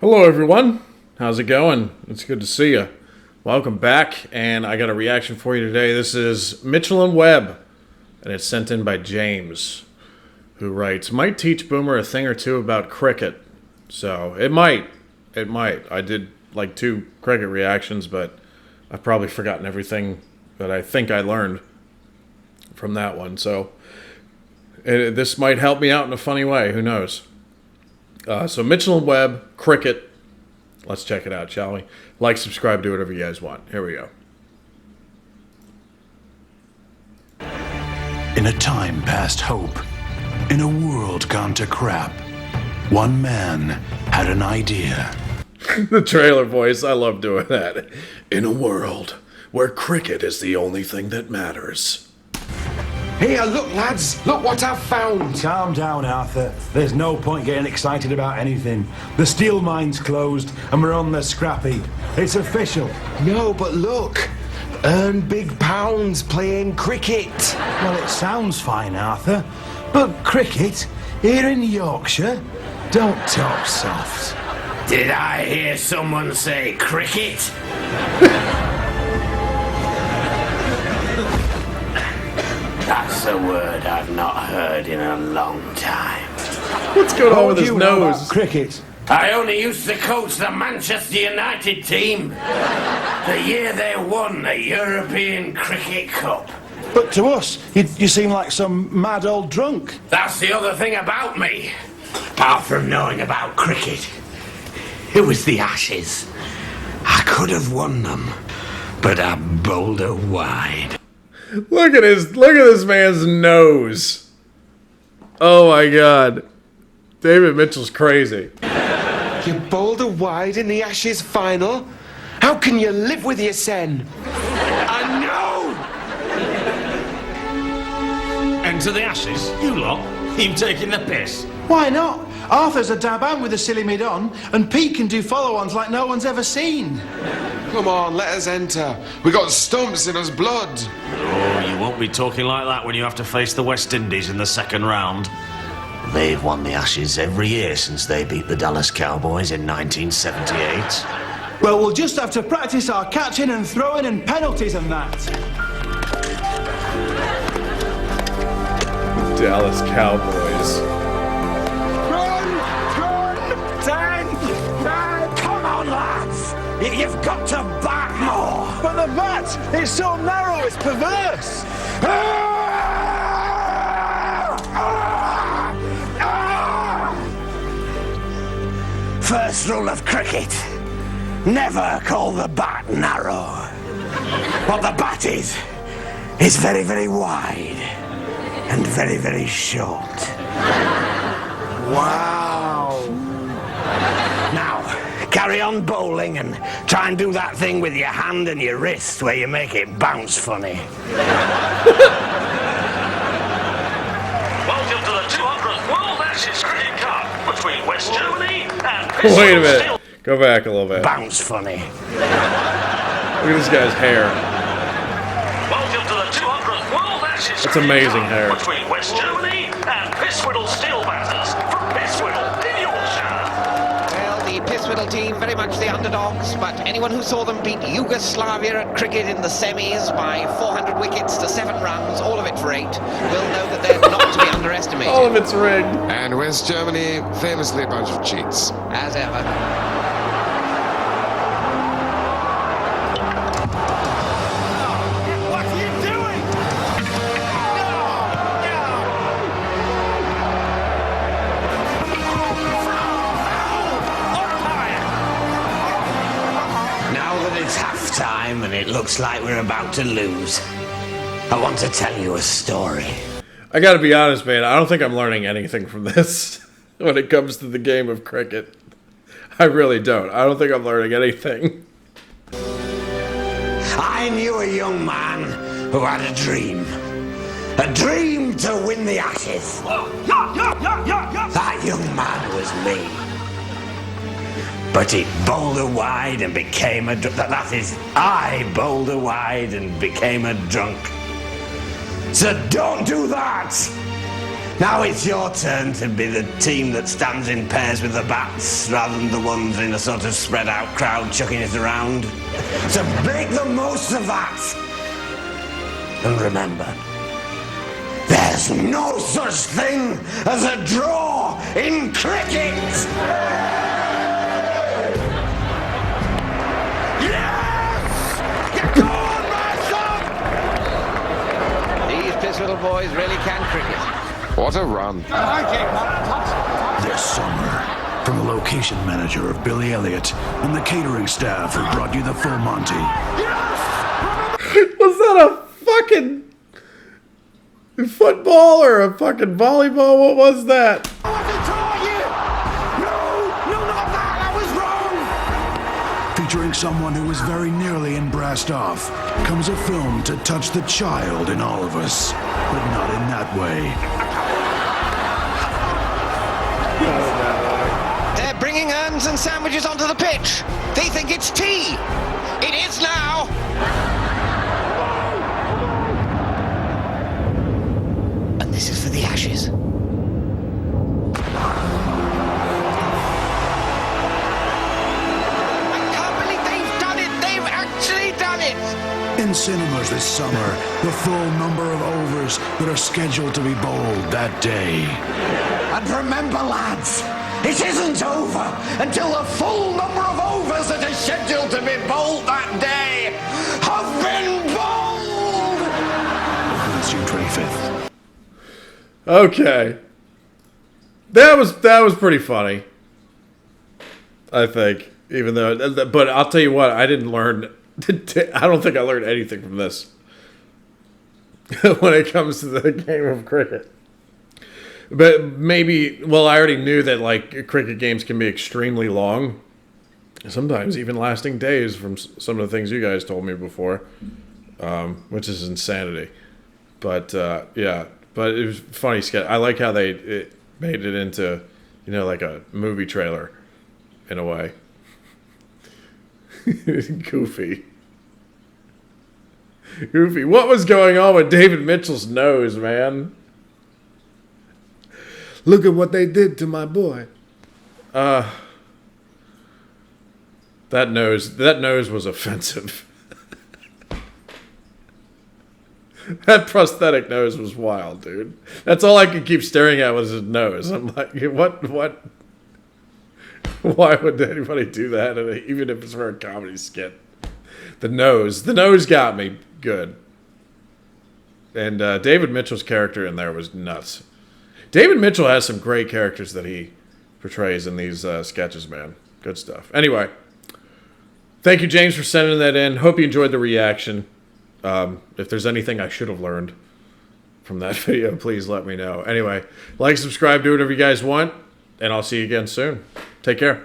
Hello everyone, how's it going? It's good to see you. Welcome back, and I got a reaction for you today. This is Mitchell and Webb, and it's sent in by James, who writes, might teach Boomer a thing or two about cricket. So, it might. I did like 2 cricket reactions, but I've probably forgotten everything that I think I learned from that one. So, this might help me out in a funny way, who knows? So Mitchell and Webb, cricket. Let's check it out, shall we? Like, subscribe, do whatever you guys want. Here we go. In a time past hope, in a world gone to crap, one man had an idea. The trailer voice, I love doing that. In a world where cricket is the only thing that matters. Here, look, lads. Look what I've found. Calm down, Arthur. There's no point getting excited about anything. The steel mine's closed, and we're on the scrap heap. It's official. No, but look. Earn big pounds playing cricket. Well, it sounds fine, Arthur. But cricket, here in Yorkshire, don't talk soft. Did I hear someone say cricket? That's a word I've not heard in a long time. What's going on with his nose? Cricket. I only used to coach the Manchester United team the year they won the European Cricket Cup. But to us, you seem like some mad old drunk. That's the other thing about me. Apart from knowing about cricket, it was the Ashes. I could have won them, but I bowled her wide. Look at this man's nose. Oh my god. David Mitchell's crazy. You bowled her wide in the Ashes final? How can you live with your sen? I know! Enter the Ashes, you lot. You taking the piss? Why not? Arthur's a dab with a silly mid on, and Pete can do follow-ons like no one's ever seen. Come on, let us enter. We got stumps in us blood. Oh, you won't be talking like that when you have to face the West Indies in the second round. They've won the Ashes every year since they beat the Dallas Cowboys in 1978. Well, we'll just have to practice our catching and throwing and penalties and that. Dallas Cowboys. Run! Run! 10! 9! Come on, lads! You've got to bat more! But the bat, it's so narrow, it's perverse. First rule of cricket, never call the bat narrow. What the bat is very, very wide and very, very short. Wow. Now, carry on bowling and try and do that thing with your hand and your wrist where you make it bounce funny. Welcome to the 200th World Ashes Cricket Cup between West Germany and Wait a minute. Go back a little bit. Bounce funny. Look at this guy's hair. Welcome to the 200th World Ashes That's Cricket amazing Cup hair. between West Germany and Pisswhiddle Steel Batters from Pisswhiddle in Yorkshire. Well, the Pisswhiddle team very much the underdogs, but anyone who saw them beat Yugoslavia at cricket in the semis by 400 wickets to 7 runs, all of it for 8, will know that they're not to be underestimated. All of it's rigged. And West Germany, famously a bunch of cheats. As ever. What are you doing? Now that it's half-time and it looks like we're about to lose, I want to tell you a story. I gotta be honest, man. I don't think I'm learning anything from this when it comes to the game of cricket. I really don't. I don't think I'm learning anything. I knew a young man who had a dream. A dream to win the Ashes. That young man was me. But he bowled her wide and became a drunk. That is, I bowled her wide and became a drunk. So don't do that. Now it's your turn to be the team that stands in pairs with the bats rather than the ones in a sort of spread out crowd chucking it around. So make the most of that. And remember, there's no such thing as a draw in cricket! Yes! Get on, my son! These Pisswittle boys really can cricket. What a run. This summer, from the location manager of Billy Elliot and the catering staff who brought you the full Monty. Was that a fucking football or a fucking volleyball? What was that? Featuring someone who was very nearly in Brassed Off, comes a film to touch the child in all of us, but not in that way. They're bringing urns and sandwiches onto the pitch. They think it's tea. It is now. And this is for the Ashes. I can't believe they've done it. They've actually done it. In cinemas this summer, the full number of overs that are scheduled to be bowled that day. And remember, lads, it isn't over until the full number of overs that are scheduled to be bowled that day have been bowled! That's June 25th. Okay. That was pretty funny. I think. Even though, but I'll tell you what, I didn't learn, I don't think I learned anything from this. When it comes to the game of cricket. But maybe, well, I already knew that, like, cricket games can be extremely long. Sometimes even lasting days from some of the things you guys told me before. Which is insanity. But, yeah. But it was funny sketch. I like how they made it into, you know, like a movie trailer. In a way. Goofy. Goofy. What was going on with David Mitchell's nose, man? Look at what they did to my boy. That nose was offensive. That prosthetic nose was wild, dude. That's all I could keep staring at was his nose. I'm like, what? Why would anybody do that? Even if it's for a comedy skit. The nose got me good. And David Mitchell's character in there was nuts. David Mitchell has some great characters that he portrays in these sketches, man. Good stuff. Anyway, thank you, James, for sending that in. Hope you enjoyed the reaction. If there's anything I should have learned from that video, please let me know. Anyway, like, subscribe, do whatever you guys want, and I'll see you again soon. Take care.